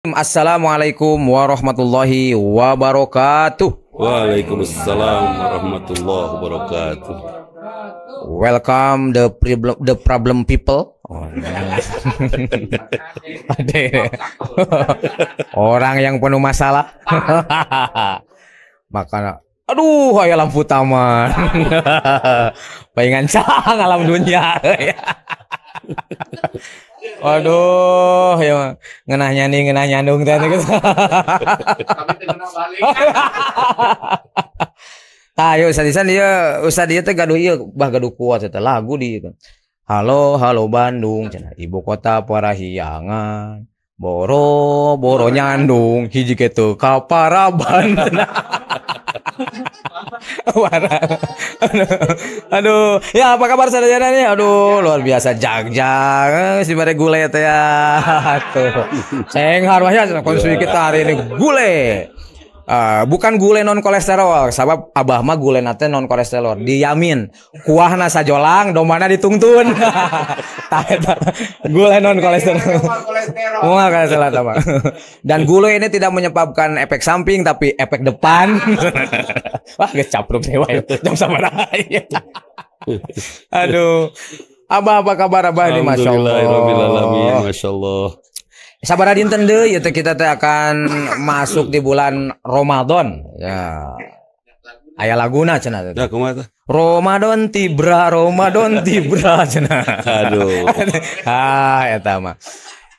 Assalamualaikum warahmatullahi wabarakatuh. Waalaikumsalam warahmatullahi wabarakatuh. Welcome the problem people. Orang yang penuh masalah. Maka aduh, aya lampu taman. Palingan cang alam dunia. Aduh, ya ngenah nyandung teh gitu. Tah yuk Ustaz dia teh gaduh ieu gaduh kuat eta lagu di Halo Bandung cenah ibu kota parahiangan. Boro nyandung hiji kitu kaparaban. Aduh, ya apa kabar saudara nih? Aduh, luar biasa jagjang si bare gule teh ya. Tuh. Cenghar mah ya konsumsi kita hari ini gule. Bukan gule non kolesterol, sabab abah mah gule nate non kolesterol. Diyamin kuahna sajolang, domana ditungtun. Gule non kolesterol. Mual kolesterol apa? Dan gule ini tidak menyebabkan efek samping tapi efek depan. Wah, geus capruk dewa jam sabaraha. Aduh. Abah apa kabar abah ini masyaallah. Alhamdulillahirabbil masyaallah. Sabaraha dinten deui ya kita teh akan masuk di bulan Ramadan. Ya. Aya laguna cenah teh. Da kumaha teh? Ramadan tibra cenah. Aduh. Eta mah.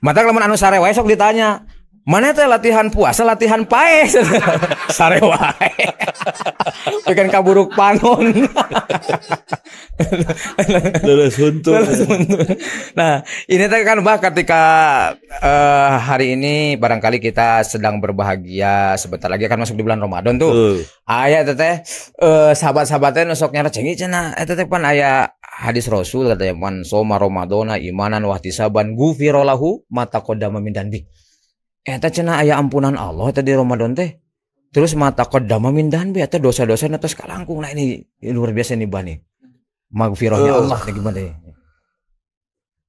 Matak lamun anu sare wae sok ditanya, "Mana teh latihan puasa, latihan pae?" Sare wae. Bikin kaburuk panon. Leres huntur. Nah, ini teh kan bah ketika hari ini barangkali kita sedang berbahagia, sebentar lagi akan masuk di bulan Ramadan tuh. Aya teh sahabat-sahabat teh nu sok nyara cengi cenah eta teh pan aya hadis Rasul katanya man soma Ramadana imanan wa ihtisaban ghufira lahu ma taqaddama min danbi. Eta cenah aya ampunan Allah teh di Ramadan teh. Terus ma taqaddama min danbi eta dosa-dosa na tos kalangkung. Nah ini luar biasa nih Bani. Maghfirahnya Allah gimana ya?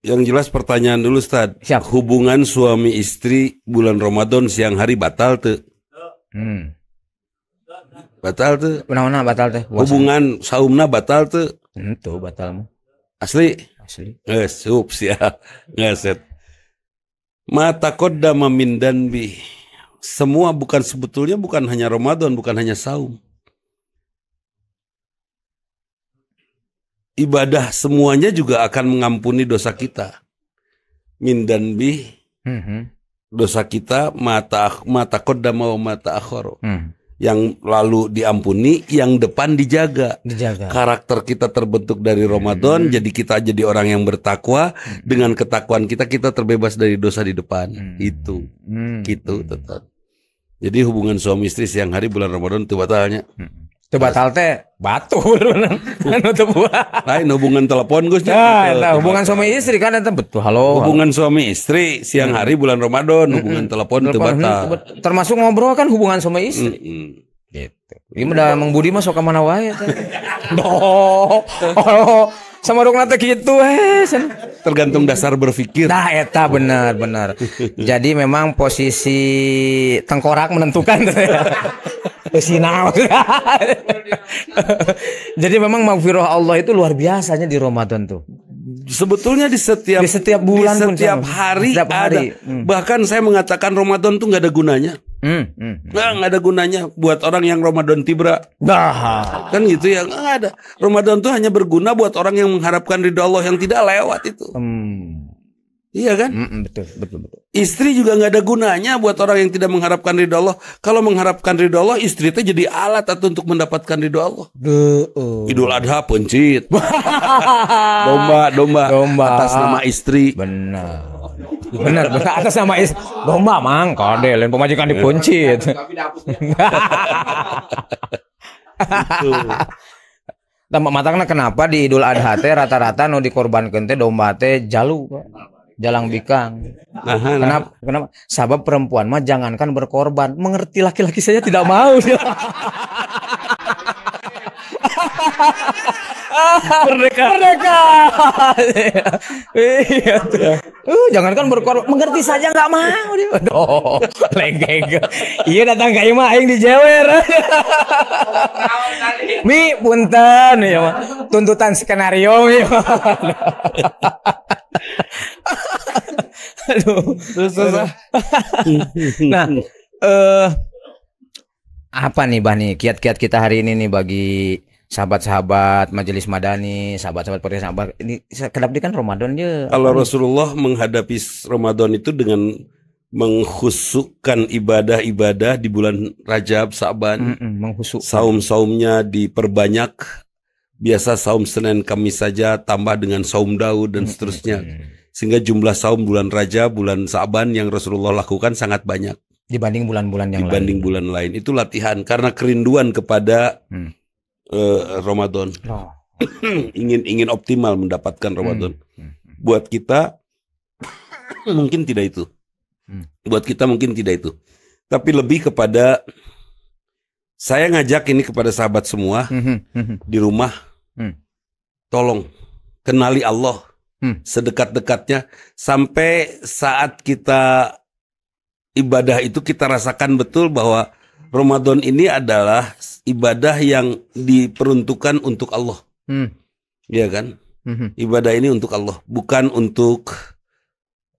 Yang jelas pertanyaan dulu Ustaz. Siap. Hubungan suami istri bulan Ramadan siang hari batal tuh? Batal tuh? Mana batal teh? Hubungan saumna batal tuh? Tuh batal mah. Asli? Asli. Sup sia. Ngeset. Mata qaddama min danbi. Semua sebetulnya bukan hanya Ramadan, bukan hanya saum. Ibadah semuanya juga akan mengampuni dosa kita. Min danbi. Dosa kita mata qaddama wa mata akhara. Yang lalu diampuni, yang depan dijaga. Karakter kita terbentuk dari Ramadan, jadi kita jadi orang yang bertakwa. Dengan ketakwaan kita terbebas dari dosa di depan. Itu, gitu tetap. Jadi hubungan suami istri siang hari bulan Ramadan itu batalnya. Itu batal teh batur. Lain hubungan telepon Gus. Nah, hubungan suami istri kan itu betul. Halo. Hubungan suami istri siang hari bulan Ramadan, hubungan telepon itu batal. Termasuk ngobrol kan hubungan suami istri. Gitu. Ini udah Mang Budi mah sok ka mana wae teh. Sama dong nate gitu Tergantung dasar berpikir. Nah eta benar. Jadi memang posisi tengkorak menentukan. Jadi memang maghfirah Allah itu luar biasanya di Ramadan tuh. Sebetulnya di setiap bulan, di setiap hari ada. Bahkan saya mengatakan Ramadan tuh nggak ada gunanya. Nggak ada gunanya buat orang yang Ramadan tibra. Kan gitu ya, nggak ada. Ramadan tuh hanya berguna buat orang yang mengharapkan ridho Allah yang tidak lewat itu. Iya kan? Betul. Istri juga nggak ada gunanya buat orang yang tidak mengharapkan ridho Allah. Kalau mengharapkan ridho Allah, istri itu jadi alat atau untuk mendapatkan ridho Allah. Idul Adha pencit. Domba atas nama istri. Benar atas nama istri. Domba mang kade lain pemajikan dipencit. Matangna kenapa di Idul Adha teh rata-rata nu dikorbankeun teh domba teh jalang bikang. Kenapa? Sabab perempuan mah jangankan berkorban, mengerti laki-laki saja tidak mau. Merdeka. Merdeka. Iya. Jangankan berkorban, mengerti saja nggak mau dia. Oh, lenggeng. Iya datang ke imah aing dijewer. Mi punten ya mah. Tuntutan skenario ya. Aduh. Terus. Nah, apa nih Bah nih kiat-kiat kita hari ini nih bagi sahabat-sahabat Majelis Madani, sahabat-sahabat podcast sahabat ini kedap kan Ramadan ya. Kalau Rasulullah menghadapi Ramadan itu dengan menghusukkan ibadah-ibadah di bulan Rajab, Sa'ban, saum-saumnya diperbanyak. Biasa saum Senin Kamis saja, tambah dengan saum Daud dan seterusnya. Sehingga jumlah saum bulan Rajab, bulan Sa'ban yang Rasulullah lakukan sangat banyak dibanding bulan-bulan yang dibanding lain. Bulan lain. Itu latihan karena kerinduan kepada Ramadan. ingin optimal mendapatkan Ramadan. Buat kita mungkin tidak itu. Buat kita mungkin tidak itu. Tapi lebih kepada saya ngajak ini kepada sahabat semua di rumah. Tolong kenali Allah sedekat-dekatnya sampai saat kita ibadah itu kita rasakan betul bahwa Ramadan ini adalah ibadah yang diperuntukkan untuk Allah. Iya kan? Ibadah ini untuk Allah, bukan untuk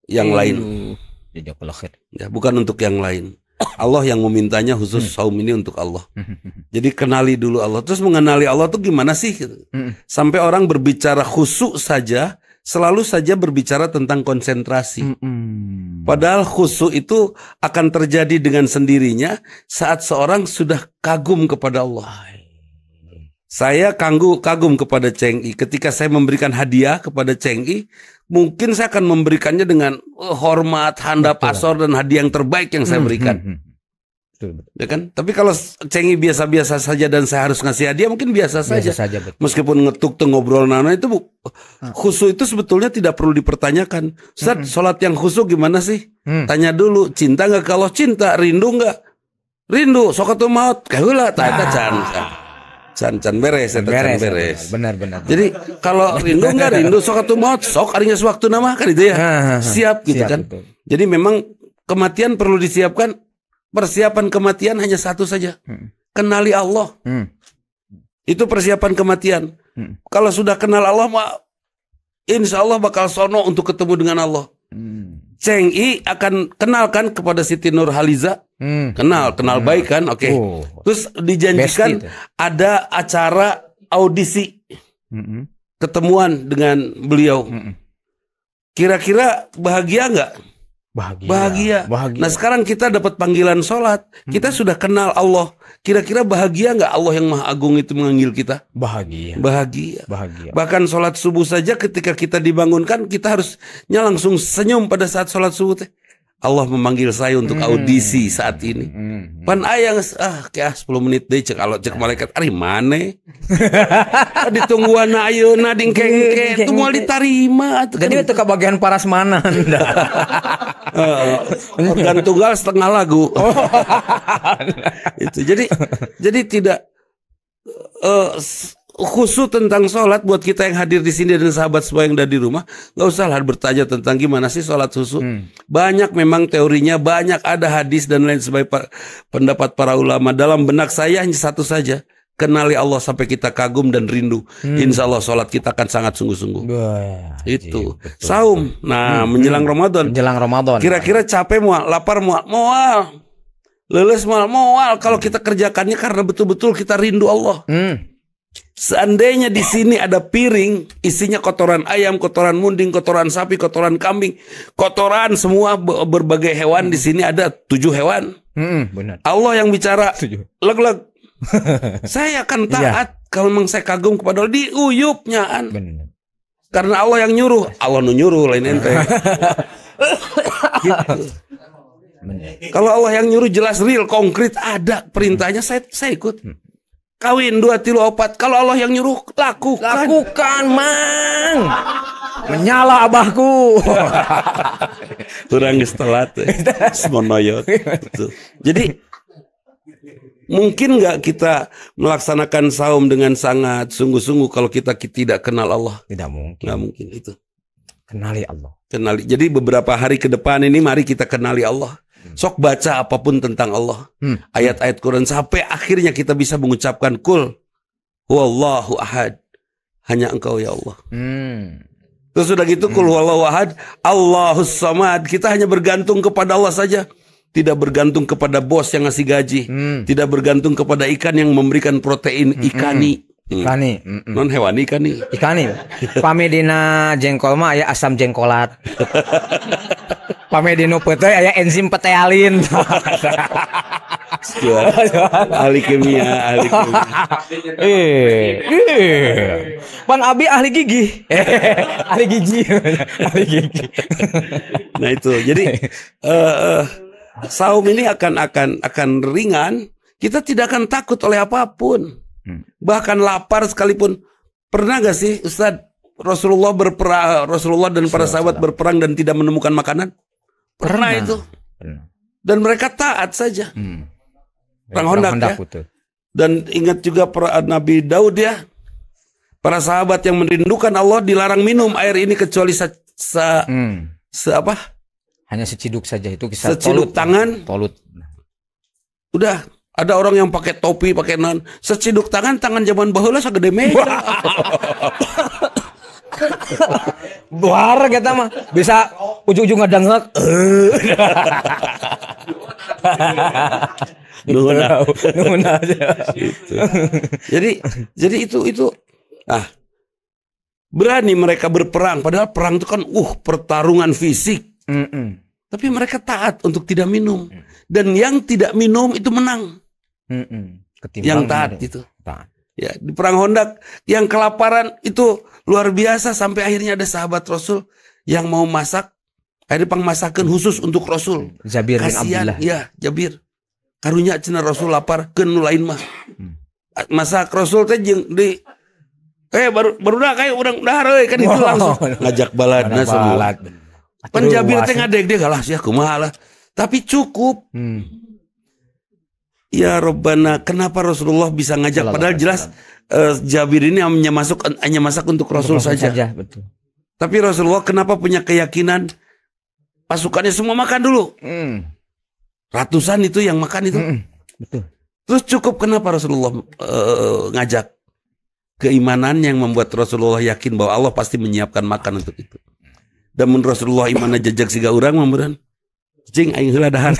yang lain. Ya, bukan untuk yang lain. Allah yang memintanya khusus saum ini untuk Allah. Jadi kenali dulu Allah. Terus mengenali Allah tuh gimana sih? Sampai orang berbicara khusyuk saja selalu saja berbicara tentang konsentrasi. Padahal khusyuk itu akan terjadi dengan sendirinya saat seorang sudah kagum kepada Allah. Saya kagum kepada Cheng I. Ketika saya memberikan hadiah kepada Cheng I, mungkin saya akan memberikannya dengan hormat, handap, asor, dan hadiah yang terbaik yang saya berikan. Ya kan? Tapi kalau Cheng I biasa-biasa saja dan saya harus ngasih hadiah mungkin biasa saja. Meskipun ngetuk tuh ngobrol nana itu khusyuk itu sebetulnya tidak perlu dipertanyakan. Ustaz, sholat yang khusyuk gimana sih? Tanya dulu, cinta nggak? Kalau cinta, rindu nggak? Rindu, sokatu maut, kahulah, tak can beres, beres. Benar. Jadi kalau rindu nggak rindu, sokatu maut, sok arinya sewaktu nama kan itu ya. Siap gitu kan. Betul. Jadi memang kematian perlu disiapkan. Persiapan kematian hanya satu saja. Kenali Allah. Itu persiapan kematian. Kalau sudah kenal Allah, insya Allah bakal sono untuk ketemu dengan Allah. Cheng I akan kenalkan kepada Siti Nurhaliza. Kenal baik kan? Oke. Terus dijanjikan ada acara audisi. Ketemuan dengan beliau. Kira-kira bahagia nggak? Bahagia. Nah sekarang kita dapat panggilan sholat. Kita sudah kenal Allah. Kira-kira bahagia nggak Allah yang Maha Agung itu memanggil kita? Bahagia. Bahkan sholat subuh saja ketika kita dibangunkan, kita harusnya langsung senyum pada saat sholat subuh. Allah memanggil saya untuk audisi saat ini. Pan ayang kayak 10 menit deh cek malaikat ari mane. Ditungguan ayeuna dingkengke tunggu diterima. Jadi itu ke bagian parasmanan. Organ tunggal setengah lagu. Itu jadi tidak khusus tentang sholat buat kita yang hadir di sini dan sahabat semua yang ada di rumah, nggak usah lah bertanya tentang gimana sih sholat khusyuk. Banyak memang teorinya, banyak ada hadis dan lain sebagainya pendapat para ulama. Dalam benak saya hanya satu saja, kenali Allah sampai kita kagum dan rindu. Insya Allah sholat kita akan sangat sungguh-sungguh. Itu saum. Nah menjelang Ramadan. Kira-kira capek mual, lapar mual, leles mual. Kalau kita kerjakannya karena betul-betul kita rindu Allah. Seandainya di sini ada piring isinya kotoran ayam, kotoran munding, kotoran sapi, kotoran kambing, kotoran semua berbagai hewan, di sini ada 7 hewan. Benar. Allah yang bicara, leg. Saya akan taat kalau memang saya kagum kepada Allah, diuyupnya an. Benar. Karena Allah yang nyuruh, Allah nyuruh lain ente. Gitu. Kalau Allah yang nyuruh jelas real, konkret, ada perintahnya, saya ikut. Kawin 2 3 4. Kalau Allah yang nyuruh lakukan mang. Menyala abahku. Kurang geus telat. Semonoyot. Jadi Mungkin nggak kita melaksanakan saum dengan sangat sungguh-sungguh kalau kita tidak kenal Allah? Tidak mungkin. Nggak mungkin itu. Kenali Allah. Kenali. Jadi beberapa hari ke depan ini mari kita kenali Allah. Sok baca apapun tentang Allah. Ayat-ayat Quran sampai akhirnya kita bisa mengucapkan kul huwallahu ahad. Hanya Engkau ya Allah. Terus sudah gitu kul huwallahu ahad, Allahus samad. Kita hanya bergantung kepada Allah saja. Tidak bergantung kepada bos yang ngasih gaji. Tidak bergantung kepada ikan yang memberikan protein ikani. Ikani. Non hewani ikani. Ikani. Pamedina jengkol mah aya asam jengkolat. Pamedino peuteui aya enzim petealin. Ahli kimia, ahli kimia. Pan Abi ahli gigi. Ahli gigi. Ahli gigi. Nah itu. Jadi saum ini akan ringan. Kita tidak akan takut oleh apapun. Bahkan lapar sekalipun. Pernah gak sih Ustadz Rasulullah dan para sahabat berperang dan tidak menemukan makanan? Pernah itu. Dan mereka taat saja. Perang Hondak ya. Dan ingat juga Nabi Daud ya. Para sahabat yang merindukan Allah dilarang minum air ini kecuali hanya seciduk saja, itu kisah seciduk tangan. Tolut. Udah. Ada orang yang pakai topi, pakai non. Seciduk tangan zaman baheula sagede meja. Buar kita mah bisa ujung-ujung ngadangek. Nuhun aja. Jadi itu berani mereka berperang, padahal perang itu kan pertarungan fisik. Tapi mereka taat untuk tidak minum. Dan yang tidak minum itu menang. Yang taat itu. Ya, di perang Hondak yang kelaparan itu luar biasa sampai akhirnya ada sahabat Rasul yang mau masak, ada pangmasakan khusus untuk Rasul. Jabir bin Abdullah. Ya, Jabir. Karunya cenah Rasul lapar keun lain mah. Masak Rasul teh jeung di baru dah kayak urang dahar euy kan itu langsung ngajak baladna semua. Pan Jabir teh ngadeg dia galah sia kumaha lah. Tapi cukup. Ya Rabbana, kenapa Rasulullah bisa ngajak? Padahal jelas Jabir ini hanya masak untuk Rasul saja. Betul. Tapi Rasulullah kenapa punya keyakinan pasukannya semua makan dulu? Ratusan itu yang makan itu. Betul. Terus cukup kenapa Rasulullah ngajak? Keimanan yang membuat Rasulullah yakin bahwa Allah pasti menyiapkan makan untuk itu. Dan menurut Rasulullah imanna jajak siga urang mameureun. Cing aing heula dahar.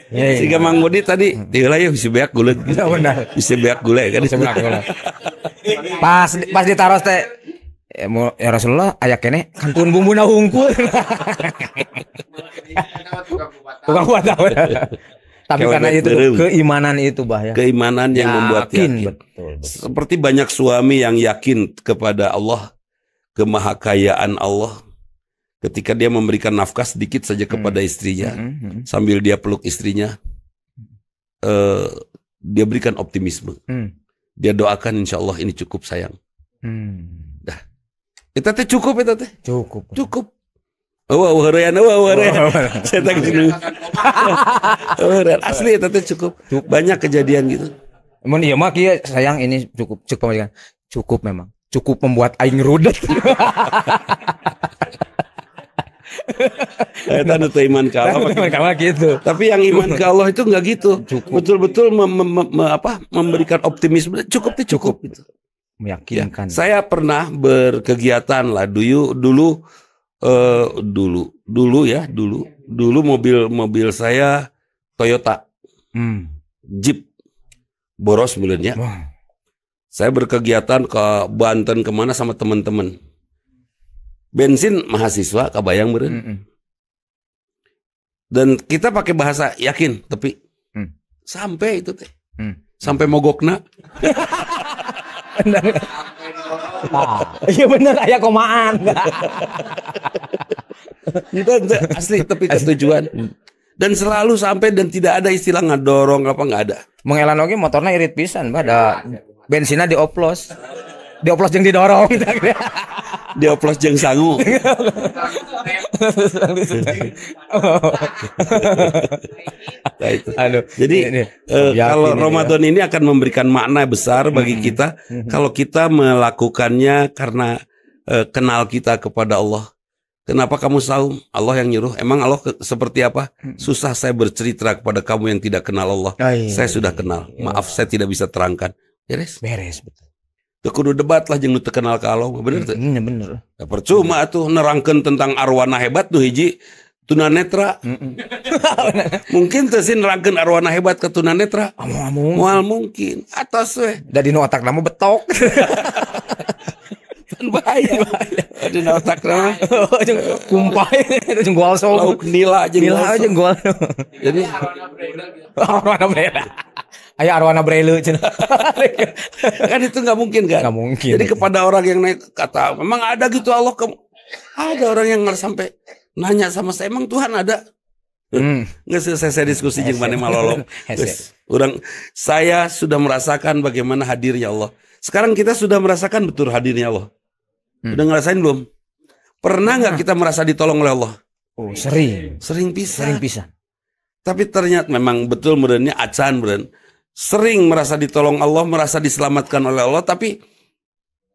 Siga Mang Budi tadi heula ya bisa beak guleut. Benar. Bisa beak gule kan. Bisa beak gule. Pas ditaros teh ya Rasulullah aya keneh kantun bumbuna hungkul. Tukang buat tahu. Tapi karena itu keimanan itu ya. Keimanan yang membuat yakin. Betul. Seperti banyak suami yang yakin kepada Allah, kemahakayaan Allah. Ketika dia memberikan nafkah sedikit saja kepada istrinya, sambil dia peluk istrinya, dia berikan optimisme. Dia doakan insya Allah ini cukup sayang. Dah, itu teh cukup itu teh. Cukup. Heurean. Saya tak gini. Asli itu teh cukup. Banyak kejadian gitu. Mun ieu mah kieu sayang ini cukup pemajikan. Cukup memang. Cukup membuat aing rudet. Eta nu teu iman ka Allah gitu. Tapi yang iman ke Allah itu enggak gitu. Betul-betul memberikan optimisme. Cukup gitu. Meyakinkan. Ya, saya pernah berkegiatan lah dulu mobil saya Toyota. Jeep boros mulanya. Saya berkegiatan ke Banten kemana sama teman-teman. Bensin mahasiswa kabayang beureun. Dan kita pakai bahasa yakin tapi sampai itu teh. Sampai mogokna. Iya bener aya komaan. Asli tapi ketujuan. Dan selalu sampai dan tidak ada istilah ngadorong apa nggak ada. Mengelan oge motorna irit pisan, ada bensinnya dioplos. Dioplos jeung didorong. Dioplos jeung sangu. Nah, itu. Aduh. Jadi kalau Ramadan ini akan memberikan makna besar bagi kita kalau kita melakukannya karena kenal kita kepada Allah. Kenapa kamu saum? Allah yang nyuruh. Emang Allah seperti apa? Susah saya bercerita kepada kamu yang tidak kenal Allah. Saya sudah kenal. Maaf saya tidak bisa terangkan. Beres? Beres, betul. Tuh kudu debat lah jeung nu teu kenal ka Allah. Bener tuh? Bener. Ya, percuma tuh nerangkeun tentang arwana hebat tuh hiji tunanetra. Mungkin tuh sih nerangkeun arwana hebat ke tunanetra. Moal mungkin. Atos we. Da dinu otak nama betok. Bahaya. Di otak nama. Kumpai jeung goal sok. Lauk nila jeung goal. Jadi arwana brela. Aya arwana brele cenah. Kan itu nggak mungkin kan? Nggak mungkin. Jadi kepada orang yang naik kata, memang ada gitu Allah ada orang yang nggak sampai nanya sama saya, emang Tuhan ada? Nggak selesai saya diskusi jeung mana malolong. Saya sudah merasakan bagaimana hadirnya Allah. Sekarang kita sudah merasakan betul hadirnya Allah. Udah ngerasain belum? Pernah nggak kita merasa ditolong oleh Allah? Oh, sering. Sering pisan. Tapi ternyata memang betul merenya acan beren. Sering merasa ditolong Allah, merasa diselamatkan oleh Allah, tapi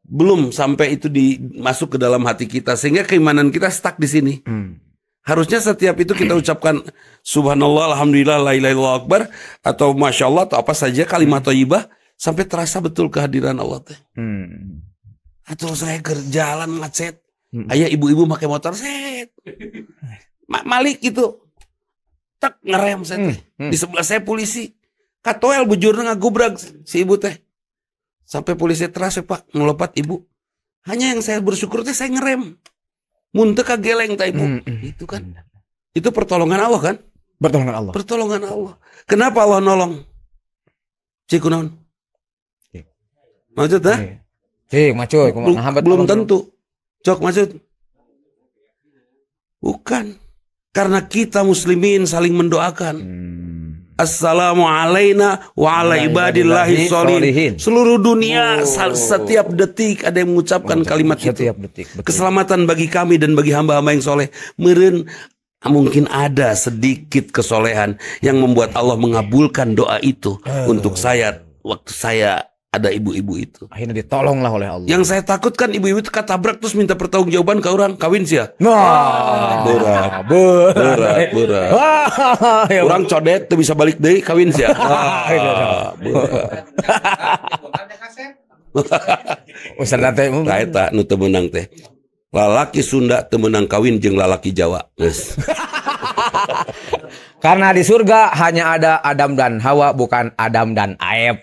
belum sampai itu masuk ke dalam hati kita sehingga keimanan kita stuck di sini. Harusnya setiap itu kita ucapkan subhanallah, alhamdulillah, la ilaha illallah akbar atau masya Allah atau apa saja kalimat thayyibah sampai terasa betul kehadiran Allah teh. Atau saya kerjalan ngacet, ayah ibu-ibu pakai motor set, malik gitu, tak ngerem saya teh. Di sebelah saya polisi. Katoel bujurna ngagubrak si ibu teh. Sampai polisi terasa Pak ngelopat ibu. Hanya yang saya bersyukur teh saya ngerem. Mun teu kageleng teh ibu. Itu kan. Itu pertolongan Allah kan? Pertolongan Allah. Pertolongan Allah. Kenapa Allah nolong? Cik kunaon? Maksud ha? Cik macuy, belum tentu. Cok maksud. Bukan. Karena kita muslimin saling mendoakan. Assalamualaikum wa ala ibadillahi sholihin. Seluruh dunia setiap detik ada yang mengucapkan kalimat itu. Keselamatan bagi kami dan bagi hamba-hamba yang soleh. Meureun mungkin ada sedikit kesolehan yang membuat Allah mengabulkan doa itu untuk saya waktu saya ada ibu-ibu itu. Akhirnya ditolonglah oleh Allah. Yang saya takutkan ibu-ibu itu ketabrak terus minta pertanggungjawaban ke orang kawin sih ya. Berat. Orang codet tuh bisa balik deui kawin sih ya. Ustaz teh eta nu teu meunang teh. Lalaki Sunda teu meunang kawin jeung lalaki Jawa. Geus. Karena di surga hanya ada Adam dan Hawa, bukan Adam dan Aep.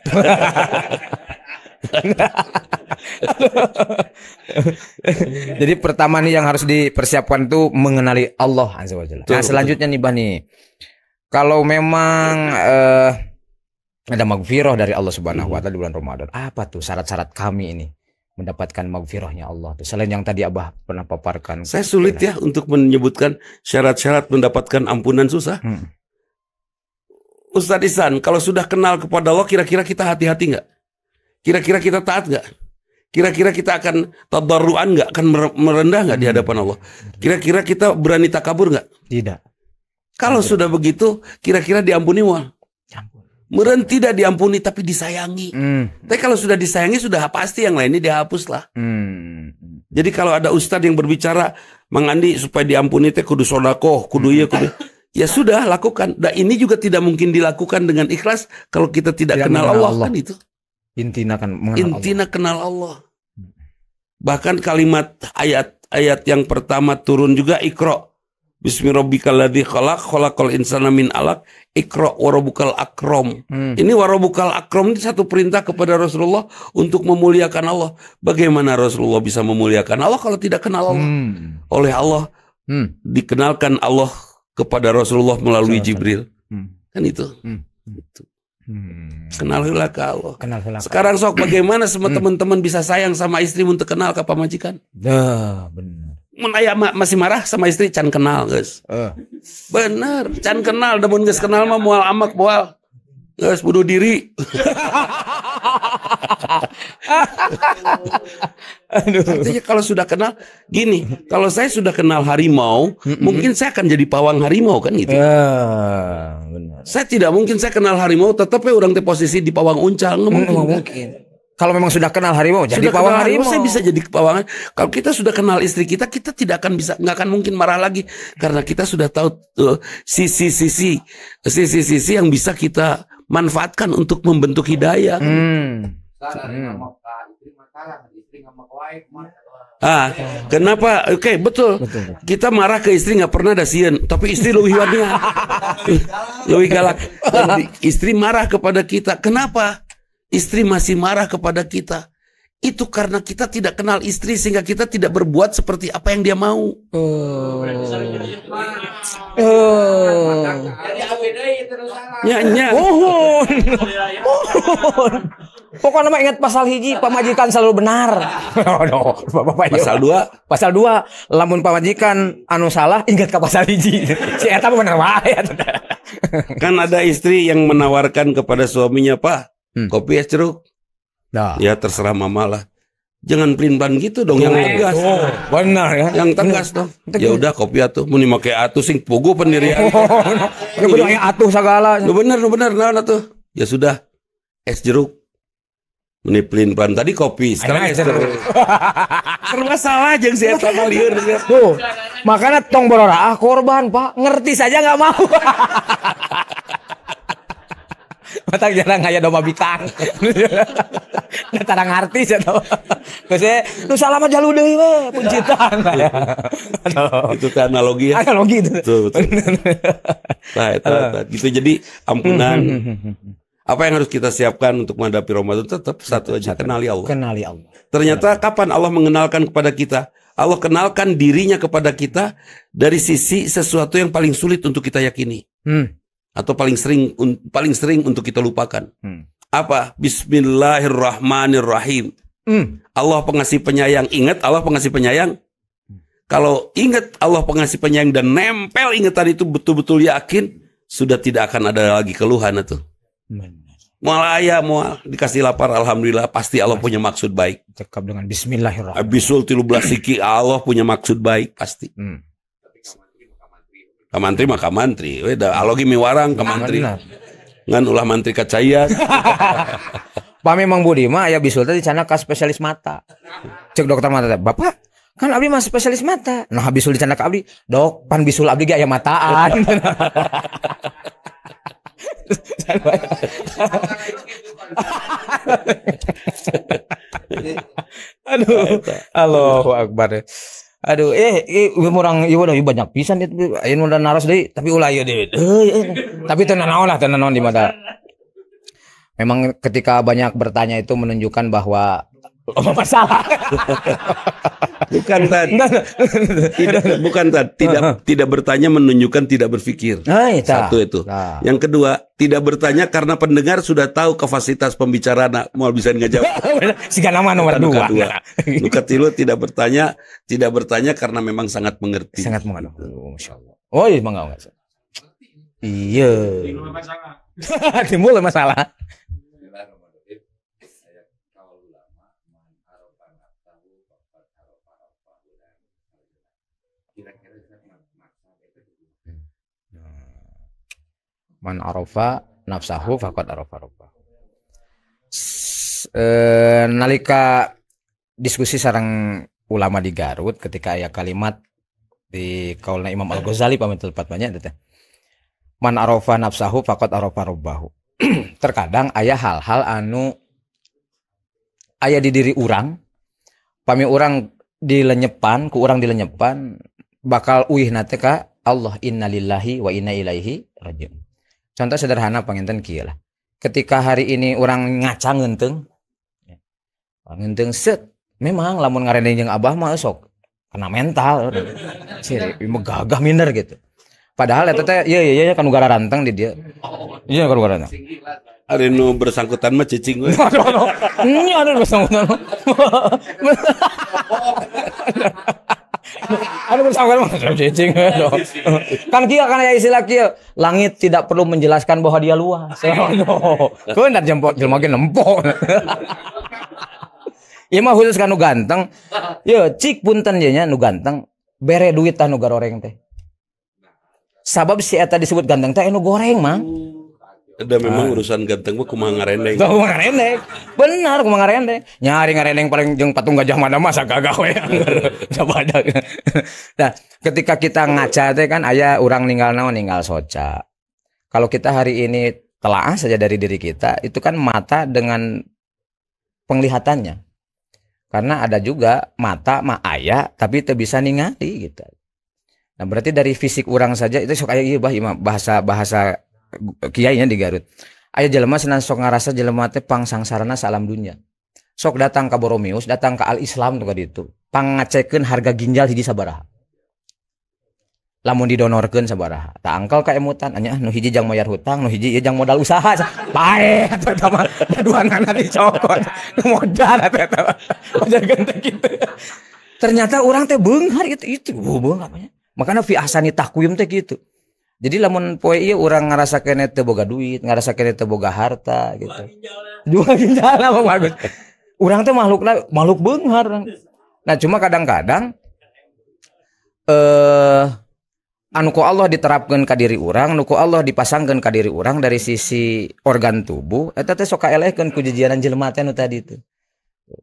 Jadi pertama nih yang harus dipersiapkan tuh mengenali Allah Azza wa Jalla. Nah selanjutnya nih Bah nih, kalau memang ada magfirah dari Allah Subhanahu wa Ta'ala di bulan Ramadan, apa tuh syarat-syarat kami ini mendapatkan magfirahnya Allah tuh selain yang tadi Abah pernah paparkan? Saya sulit ya untuk menyebutkan syarat-syarat mendapatkan ampunan, susah. Ustadz Ihsan, kalau sudah kenal kepada Allah, kira-kira kita hati-hati nggak? Kira-kira kita taat nggak? Kira-kira kita akan tadarruan nggak? Akan merendah nggak di hadapan Allah? Kira-kira kita berani takabur nggak? Tidak. Kalau sudah begitu, kira-kira diampuni wal? Meren tidak diampuni tapi disayangi. Tapi kalau sudah disayangi sudah pasti yang lainnya dihapus lah. Jadi kalau ada ustadz yang berbicara, Mang Andi supaya diampuni teh kudu sodakoh, kudu iya, kudu ya sudah lakukan. Dan ini juga tidak mungkin dilakukan dengan ikhlas kalau kita tidak kenal Allah kan itu. Intina kenal Allah. Bahkan kalimat ayat yang pertama turun juga Iqra. Bismillahirrahmanirrahim. Khalaqal insana min alaq. Iqra warabukal akram. Ini warabukal akram ini satu perintah kepada Rasulullah untuk memuliakan Allah. Bagaimana Rasulullah bisa memuliakan Allah kalau tidak kenal Allah? Oleh Allah dikenalkan Allah kepada Rasulullah melalui Jibril. Kan itu. Kenallah ke Allah. Sekarang sok bagaimana semua teman-teman bisa sayang sama istri untuk kenal ke pamajikan? Benar. Mun aya masih marah sama istri can kenal guys. Bener, can kenal, namun geus kenal mah moal amak moal. Guys, bunuh diri. Artinya kalau sudah kenal gini, kalau saya sudah kenal harimau, mungkin saya akan jadi pawang harimau kan gitu. Ya, benar. Saya tidak mungkin saya kenal harimau tetapnya orang posisi di pawang uncal, nggak mungkin. Kalau memang sudah kenal harimau, jadi pawang harimau. Saya bisa jadi pawangan. Kalau kita sudah kenal istri kita, kita tidak akan bisa, nggak akan mungkin marah lagi karena kita sudah tahu sisi-sisi yang bisa kita manfaatkan untuk membentuk hidayah. Kenapa? Oke, betul. Kita marah ke istri nggak pernah ada sieun, tapi istri lebih wanian, lebih galak. Dan istri marah kepada kita. Kenapa? Istri masih marah kepada kita. Itu karena kita tidak kenal istri sehingga kita tidak berbuat seperti apa yang dia mau. Pokoknya mah ingat pasal hiji, pamajikan selalu benar. Pasal 2, lamun pamajikan anu salah ingat ke pasal hiji. Si eta bener wae. Kan ada istri yang menawarkan kepada suaminya, "Pak, kopi es jeruk." Nah. Ya terserah mama lah. Jangan pelin-pelan gitu dong, yang tegas. Benar ya. Yang tegas dong. Ya udah kopi atuh, mun make atuh sing pugu pendirian. Ya kudu aya atuh sagala. Lu bener naon atuh. Ya sudah. Es jeruk. Mun pelin-pelan tadi kopi, sekarang es jeruk. Serba salah jeung si eta mah lieur. Tuh. Makanya tong bororaah korban, Pak. Ngerti saja enggak mau. Mata jarang aya domba bikang. Tara ngarti sia teh. Geus nu salah mah jalu deui we puncitan. Itu teh analogi ya. Analogi itu. Betul. Nah, eta gitu jadi ampunan. Apa yang harus kita siapkan untuk menghadapi Ramadan? Tetap satu aja, kenali Allah. Kenali Allah. Ternyata kapan Allah mengenalkan kepada kita? Allah kenalkan dirinya kepada kita dari sisi sesuatu yang paling sulit untuk kita yakini. Atau paling sering untuk kita lupakan. Apa? Bismillahirrahmanirrahim. Allah pengasih penyayang. Ingat Allah pengasih penyayang. Kalau ingat Allah pengasih penyayang dan nempel ingatan itu betul-betul yakin, sudah tidak akan ada lagi keluhan itu. Mual ayah, mual dikasih lapar, alhamdulillah pasti Allah punya maksud baik. Cekap dengan Bismillahirrahmanirrahim. Abisul 13 siki Allah punya maksud baik pasti. Kamantri mah kamantri, weda alogi miwarang kamantri. Ngan ulah mantri kacaya. Pami Mang Budi mah aya bisul teh dicana ka spesialis mata. Cek dokter mata teh, "Bapak, kan abdi mah spesialis mata." Nah, bisul dicana ka abdi, "Dok, pan bisul abdi ge aya mataan." Aduh, Allahu Akbar. Aduh, orang ieu udah banyak pisan itu. Ayeuna udah naros deui, tapi ulah ieu deui. Tapi teu naon lah, teu naon di mata. Memang ketika banyak bertanya itu menunjukkan bahwa masalah. Bukan tidak bertanya menunjukkan tidak berpikir. Satu itu. Yang kedua, tidak bertanya karena pendengar sudah tahu kapasitas pembicaraan mau bisa ngejawab. Siga nama nomor 2. Nu katilu tidak bertanya karena memang sangat mengerti. Sangat mengerti. Masyaallah. Oh, iya mangga enggak. Iya. Timbul masalah. Man arafa nafsahu faqad arafa rabbah. Nalika diskusi sareng ulama di Garut ketika aya kalimat di kaulna Imam Al-Ghazali pamit tepat banyak teh. Man arafa nafsahu faqad arafa rabbahu. Terkadang aya hal-hal anu aya di diri urang, pami urang dilenyepan, ku urang dilenyepan bakal uihna teh ka Allah, innalillahi wa inna ilaihi rajiun. Contoh sederhana panginten kieu lah. Ketika hari ini orang ngaca ngeunteung. Ngeunteung set, memang lamun ngarendeng jeung Abah mah sok kena mental. Ciri megagah minder gitu. Padahal eta teh ieu kan ugara ranteng di dia. Iya kan ugara ranteng. Ari nu bersangkutan mah cicing we. Ini ada bersangkutan. Anu bersangkan mah cicing. Kan kieu kan aya istilah kieu, langit tidak perlu menjelaskan bahwa dia luas. Keun dan jempol jelema ge nempok. Ieu mah khusus kanu ganteng. Ye cik punten ye nya nu ganteng, bere duit tah nu garoreng teh. Sabab si eta disebut ganteng teh anu goreng mah. Ada memang urusan ganteng mah kumaha ngarendeng. Kumaha ngarendeng. Benar kumaha ngarendeng. Nyari ngarendeng paling jeung patung gajah mada mah sagagah we. Coba ada. Nah, ketika kita ngaca teh kan aya urang ninggal naon ninggal soca. Kalau kita hari ini telaah saja dari diri kita, itu kan mata dengan penglihatannya. Karena ada juga mata mah aya tapi teu bisa ningali gitu. Nah, berarti dari fisik urang saja itu sok aya ieu bahasa kiainya di Garut. Aya jelema senan sok ngarasa jelema teh pangsangsarana salam dunya. Sok datang ka Boromius, datang ka Al Islam tuh ka ditu. Pangacekeun harga ginjal hiji sabaraha. Lamun didonorkeun sabaraha. Tah angkel ka emutan anya nu hiji jang mayar hutang, nu hiji ieu jang modal usaha. Bae eta mah daduanana dicokot. Modal eta. Pajagan teh kitu. Ternyata orang teh beunghar itu beunghar apanya. Makana fi ahsani taqwim teh gitu. Jadi lamun poe ieu urang ngarasakeun teu boga duit, ngarasakeun teu boga harta gitu. Dua ginjal mah bagus. Urang teh makhluk beunghar. Nah, cuma kadang-kadang anu ku Allah diterapkeun ka diri urang, nu ku Allah dipasangkeun ka diri urang dari sisi organ tubuh, eta teh sok kaelehkeun ku jejeran jelema teh nu tadi itu.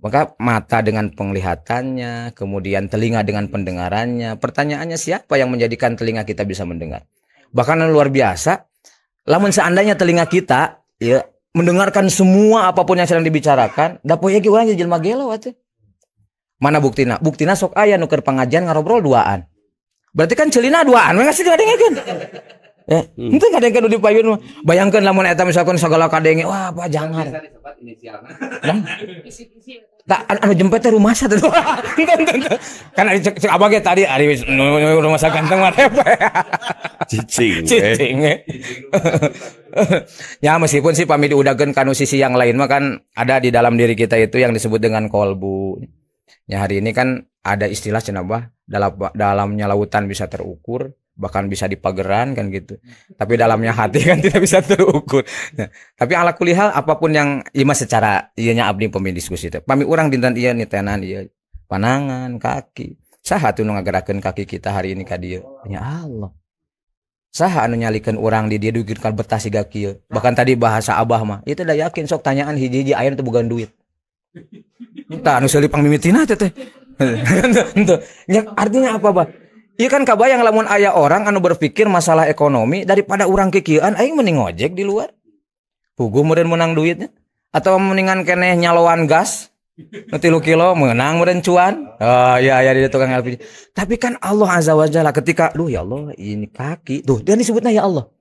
Maka mata dengan penglihatannya, kemudian telinga dengan pendengarannya. Pertanyaannya siapa yang menjadikan telinga kita bisa mendengar? Bahkan yang luar biasa, lamun seandainya telinga kita ya mendengarkan semua apapun yang sedang dibicarakan, da poe ge urang jelema gelo atuh. Mana buktina? Buktina sok aya nu keur pangajian ngarobrol duaan. Berarti kan celina duaan we ngasih ngadengekeun. Ya, henteu ngadengekeun di payun mah. Bayangkeun lamun eta misalkan sagala kadenge, wah apa jangan. Tak anu jempet teh rumah satu. Kan cek abah ge tadi ari rumah ganteng mah teh. Cicing. Ya meskipun sih pami diudageun kanu sisi yang lain mah kan ada di dalam diri kita itu yang disebut dengan kolbu. Ya hari ini kan ada istilah cenah dalamnya lautan bisa terukur, bahkan bisa dipageran kan gitu. Tapi dalamnya hati kan tidak bisa terukur. Nah, tapi ala kulihal apapun yang ima secara ianya abdi pemimpin diskusi teh. Pami urang dinten ieu nitenan ieu panangan, kaki. Saha atuh nu ngagerakeun kaki kita hari ini ka dieu? Ya Allah. Saha anu nyalikeun urang di dieu dugikeun betah siga kieu. Bahkan tadi bahasa Abah mah, ieu teh da yakin sok tanyaan hiji-hiji aya teu boga duit. Entah anu seuli pangmimitina teh. Artinya apa, Bah? Iya kan kabayang lamun aya orang anu berpikir masalah ekonomi daripada urang kikieuan aing mending ngojek di luar. Puguh meureun menang duitnya atau mendingan keneh nyaloan gas 3 kilo menang meureun cuan. Oh iya di tukang LPG. Tapi kan Allah Azza wa Jalla ketika ya Allah ini kaki tuh dia disebutnya ya Allah.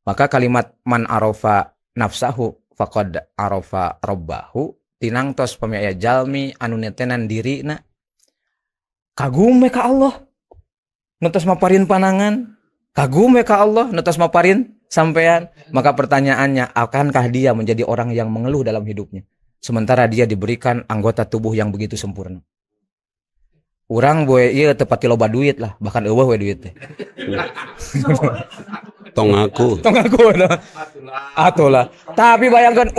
Maka kalimat man arafa nafsahu faqad arafa rabbahu tinang tos pamiaya jalmi anu netenan dirina kagum ka Allah nutos maparin panangan kagum ka Allah nutos maparin sampean. Maka pertanyaannya, akankah dia menjadi orang yang mengeluh dalam hidupnya sementara dia diberikan anggota tubuh yang begitu sempurna? Urang boe ieu tepati loba duit lah, bahkan eueuh we duit teh. Tong aku atulah. Tapi bayangkan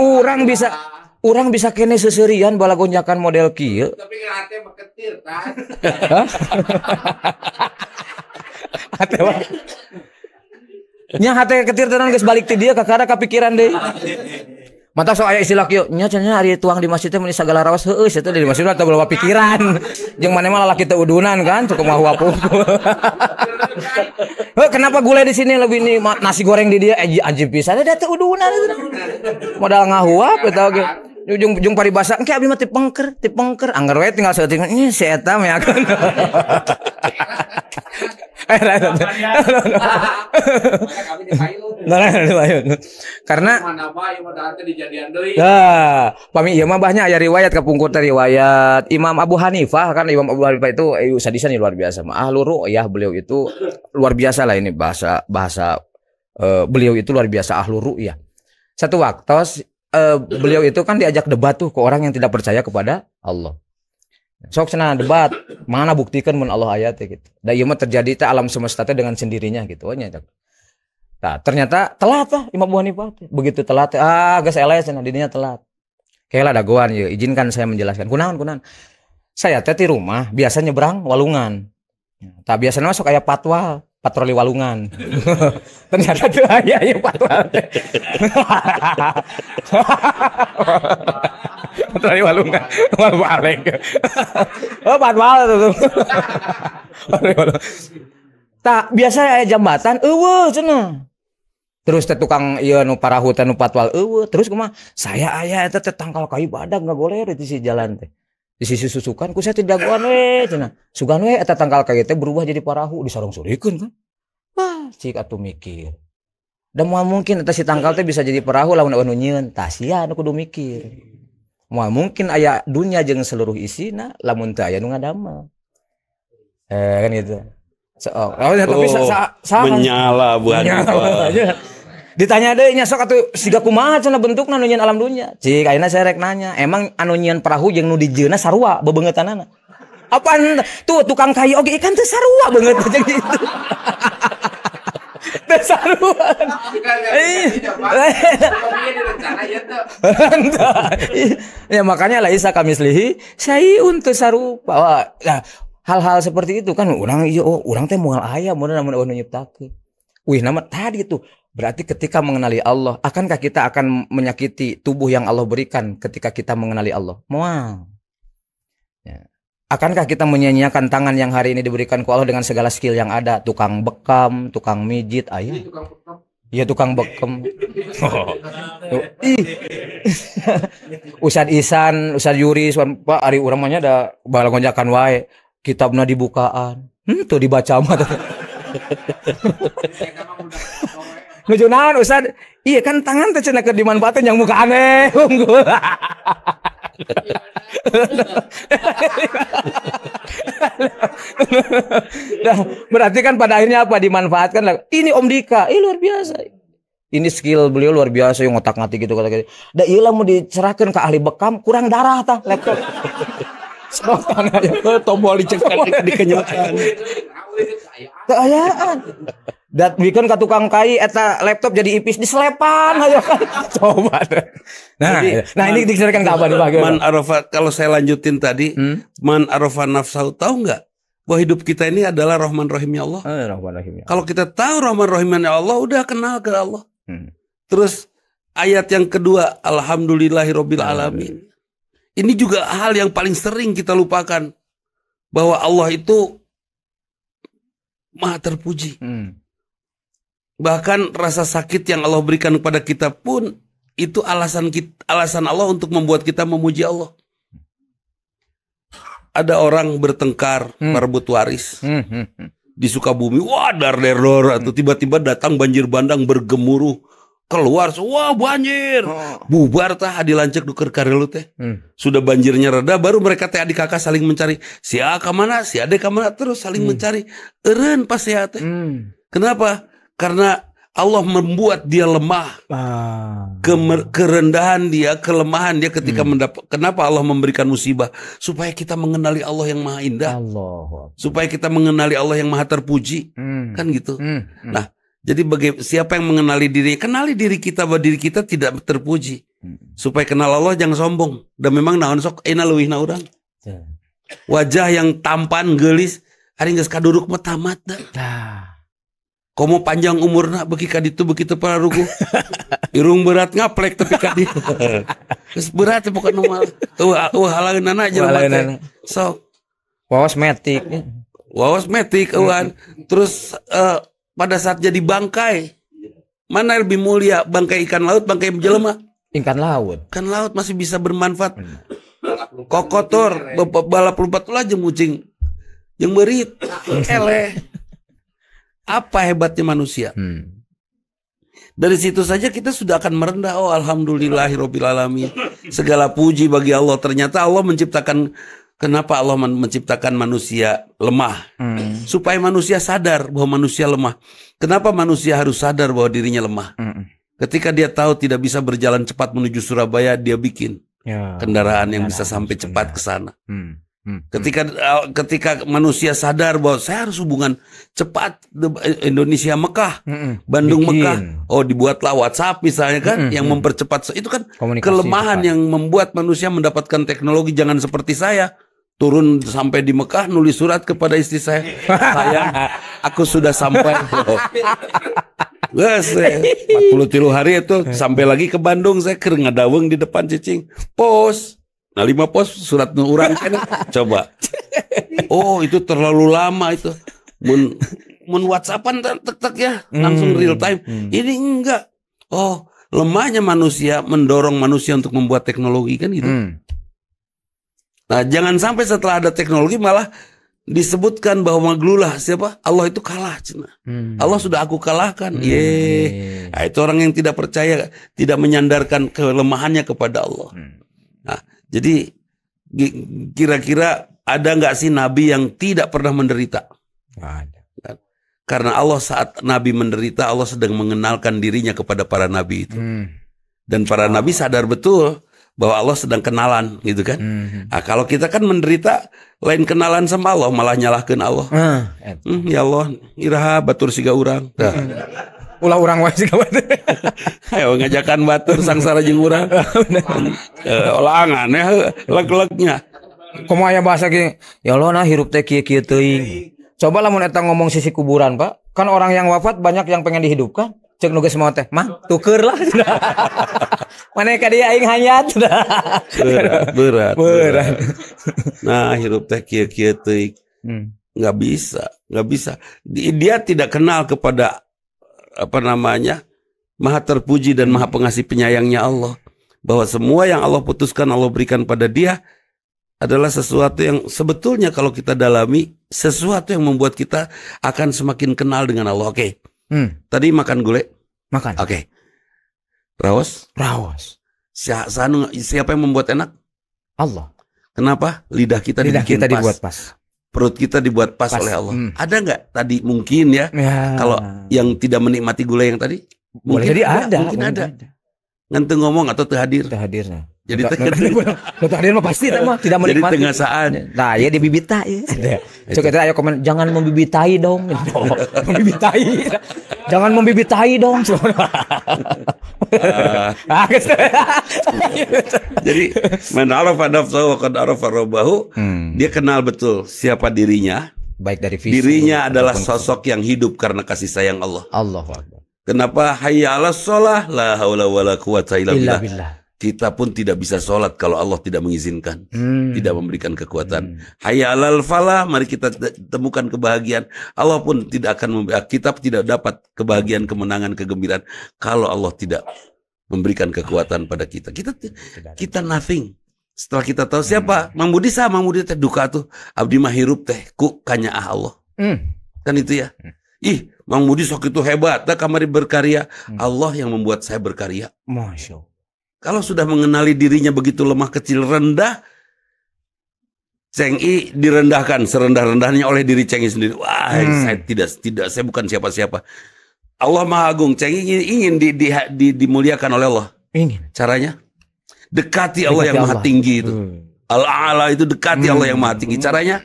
Urang bisa kene seseurian bala gonjakan model kieu. Tapi hate beketir kan. Hate mah. Nya hate ketir tenan geus balik ti dieu kakara kapikiran deui. Mantap sok aya istilah kieu, nya cenah ari tuang di masjid teh mun sagala raos heueus eta di masjid teh bawa pikiran. Jeung maneh mah lalaki teu udunan kan, cukup mah huapuk. Kenapa gulai di sini lebih nih nasi goreng di dia ajib pisan da teu udunan. Modal ngahuap eta oge. Ujung paribasa engke abi mah ti pengker anggar we tinggal seuting nya si eta mah akeun. Karena pami ieu mah bahnya aya riwayat kapungkur teh riwayat Imam Abu Hanifah. Kan Imam Abu Hanifah itu sadisan luar biasa mah ahlu ru'yah, beliau itu luar biasa lah ini bahasa beliau itu luar biasa ahlu ru'yah. Satu waktu beliau itu kan diajak debat tuh ke orang yang tidak percaya kepada Allah. Sok cenah debat, mana buktikan mun Allah ayat gitu. Da ieu mah terjadi teh alam semesta teh dengan sendirinya gitu nya. Nah, ternyata telat lah Imam Abu Hanifah. Begitu telat geus eleh cenah didinya telat. Kayak lah dagoan ya, izinkan saya menjelaskan. Kunaon. Saya teh di rumah biasa nyebrang walungan. Tak biasanya masuk kayak patwal, patroli walungan. Ternyata tuh aya patwal. Patroli walungan, balik. Oh patwal tuh. Tak biasa aya jambatan, eueuh cenah. Terus teh tukang ieu nu parahu teh nu patwal eueuh, terus kumaha? Saya aya eta teh tangkal kayu badag ngagoler di sisi jalan teh. Di sisi susukan ku saya tidak dagoan we cenah. Sugan we eta tangkal kayu teh berubah jadi parahu disarung-surikeun kan. Wah, cik atuh mikir. Da moal mungkin eta si tangkal teh bisa jadi perahu lamun anu nyieun, tah sia anu kudu mikir. Moal mungkin aya dunya jeung seluruh isina lamun teu aya nu ngadamel. Kan gitu. Tapi menyala Bu Hanifah. Ditanya deh nya sok atuh siga kumaha cenah bentukna nu nyieun alam dunya. Cik ayeuna saya rek nanya, emang anu nyieun perahu jeung nu dijieunna sarua bebeungetanana? Apaan tuh tukang kayu oge ikan teh sarua beungeut jeung gitu. Teh sarua. Ya makanya laisa kamislihi syai'un teu sarupa. Nah, hal-hal seperti itu kan urang teh moal aya mun anu nyiptakeun. Wih nama tadi itu berarti ketika mengenali Allah, akankah kita akan menyakiti tubuh yang Allah berikan ketika kita mengenali Allah? Moal. Ya. Akankah kita menyia-nyiakan tangan yang hari ini diberikan ku Allah dengan segala skill yang ada? Tukang bekam, tukang mijit, ayah. Iya tukang bekam. Ustad Isan, Ustad Yuri, Pak ari urang mah nya da balagonjakan wae. Kitabna dibukaan. Tuh dibaca mah. Nujunaon Ustad? Iya kan tangan teh cenah keur dimanfaatkeun yang muka aneh. Unggul. Nah, berarti kan pada akhirnya apa dimanfaatkan? Ini Om Dika, luar biasa. Ini skill beliau luar biasa yang ngotak-ngatik gitu kata-kata. Da ieu lamun dicerahkeun ka ahli bekam kurang darah tah laptop. Sedotan aja tombol dicekan dikenyotan. Keayaan. Dat bikin ka tukang kai eta laptop jadi ipis diselepan aja kan. Coba. Nah ini diceritakan ke Abah di bagian. Man arafat kalau saya lanjutin tadi, man arafat nafsahu, tahu enggak bahwa hidup kita ini adalah Rahman Rahimnya Allah. Rahman Rahimnya. Kalau kita tahu Rahman Rahimnya Allah, udah kenal ke Allah. Terus ayat yang kedua, alhamdulillahirabbil alamin. Ini juga hal yang paling sering kita lupakan, bahwa Allah itu maha terpuji. Bahkan rasa sakit yang Allah berikan kepada kita pun itu alasan Allah untuk membuat kita memuji Allah. Ada orang bertengkar merebut waris di Sukabumi, wah dar atau tiba-tiba datang banjir bandang bergemuruh keluar, wah banjir, bubar tah dilancek duker karelu teh. Sudah banjirnya reda, baru mereka teh adik kakak saling mencari, si A ka mana, si Ade ka mana, terus saling mencari. Eureun pas ya teh. Kenapa? Karena Allah membuat dia lemah. Kerendahan dia, kelemahan dia ketika mendapat. Kenapa Allah memberikan musibah? Supaya kita mengenali Allah yang maha indah. Supaya kita mengenali Allah yang maha terpuji. Kan gitu. Nah, jadi siapa yang mengenali diri, kenali diri kita bahwa diri kita tidak terpuji. Supaya kenal Allah jangan sombong. Dan memang naon sok ena leuwihna urang. Wajah yang tampan geulis hari geus kaduruk mah tamat dah. Komo panjang umurna beki kaditu begitu para ruku. Irung berat ngaplek tapi kaditu. Geus berat pokokna mah. Halageunana jelema. So, wawas metik eueuan. Terus pada saat jadi bangkai, mana lebih mulia, bangkai ikan laut, bangkai jelema? Ikan laut. Ikan laut masih bisa bermanfaat. Kokotor, balap lompat ulah jeung ucing. Jeung beurit, eleh. Apa hebatnya manusia? Dari situ saja kita sudah akan merendah. Oh alhamdulillahirabbil alamin. Segala puji bagi Allah. Ternyata Allah menciptakan. Kenapa Allah menciptakan manusia lemah? Supaya manusia sadar bahwa manusia lemah. Kenapa manusia harus sadar bahwa dirinya lemah? Ketika dia tahu tidak bisa berjalan cepat menuju Surabaya, dia bikin kendaraan yang bisa sampai cepat ke sana. Ketika manusia sadar bahwa saya harus hubungan cepat Indonesia Mekah, Bandung Mekah, dibuatlah WhatsApp misalnya kan, yang mempercepat itu kan kelemahan cepat. Yang membuat manusia mendapatkan teknologi. Jangan seperti saya turun sampai di Mekah nulis surat kepada istri saya, sayang aku sudah sampai. 43 hari itu sampai lagi ke Bandung, saya ngadaweng di depan cicing pos. Nah 5 pos surat nu urang kan. Coba. Itu terlalu lama itu. Mun WhatsAppan tek ya, langsung real time. Ini enggak. Lemahnya manusia mendorong manusia untuk membuat teknologi kan gitu. Nah, jangan sampai setelah ada teknologi malah disebutkan bahwa maglulah siapa? Allah itu kalah, cina. Allah sudah aku kalahkan. Nah, itu orang yang tidak percaya, tidak menyandarkan kelemahannya kepada Allah. Nah, jadi kira-kira ada nggak sih nabi yang tidak pernah menderita? Ada. Karena Allah saat nabi menderita, Allah sedang mengenalkan dirinya kepada para nabi itu. Dan para nabi sadar betul bahwa Allah sedang kenalan gitu kan. Nah, kalau kita kan menderita, lain kenalan sama Allah, malah nyalahkan Allah. Ya Allah, iraha batur siga urang. Ulah urang wae siga batur. Ayo ngajakan batur sangsara jeung urang. Olangan leg-legnya. Kumaha aya bahasa ge, ya Allah nah hirup teh kieu-kieu teuing. Coba lamun eta ngomong sisi kuburan, Pak. Kan orang yang wafat banyak yang pengen dihidupkan. Cek nu geus mau teh, mah tuker lah. Mana ka dia aing hanyat. Berat. Nah, hirup teh kieu-kieu teuing. Enggak bisa. Dia tidak kenal kepada Maha terpuji dan Maha pengasih penyayangnya Allah. Bahwa semua yang Allah putuskan, Allah berikan pada dia adalah sesuatu yang sebetulnya kalau kita dalami, sesuatu yang membuat kita akan semakin kenal dengan Allah. Oke. Tadi makan gulai? Makan. Oke. Raos? Siapa yang membuat enak? Allah. Kenapa? Lidah kita dibuat pas. Perut kita dibuat pas oleh Allah. Ada nggak tadi mungkin ya? Kalau yang tidak menikmati gulai yang tadi? Mungkin ada. Mungkin ada. Ngantu ngomong atau teu hadir? Teu hadirnya. Jadi teu hadir mah pasti mah tidak menikmati. Jadi tengasaan. Nah, ya dibibitai. Cuk kita ayo komen, jangan membibitai dong. Membibitai. Jangan membibitai dong. Jadi man arafa nafsahu wa qad arafa rabbahu, dia kenal betul siapa dirinya. Baik dari fisik. Dirinya adalah sosok yang hidup karena kasih sayang Allah. Allahu Akbar. Kenapa hayya 'alas shalah la haula wala quwata illa billah. Kita pun tidak bisa sholat kalau Allah tidak mengizinkan, tidak memberikan kekuatan. Hayya 'alal falah, mari kita temukan kebahagiaan. Allah pun tidak akan kita tidak dapat kebahagiaan, kemenangan, kegembiraan kalau Allah tidak memberikan kekuatan pada kita. Kita nothing. Setelah kita tahu siapa Mang Budi teh duka tuh abdi mah hirup teh ku kanyaah Allah. Kan itu ya. Ih, Mang Budi sok itu hebat, dah kamari berkarya. Allah yang membuat saya berkarya. Masya Allah. Kalau sudah mengenali dirinya begitu lemah, kecil, rendah, Cheng I direndahkan serendah-rendahnya oleh diri Cheng I sendiri. Wah, saya bukan siapa-siapa. Allah Maha Agung. Cheng I ingin dimuliakan oleh Allah. Ingin. Caranya dekati Allah yang Maha Tinggi itu. Al-A'la itu dekati Allah yang Maha Tinggi. Caranya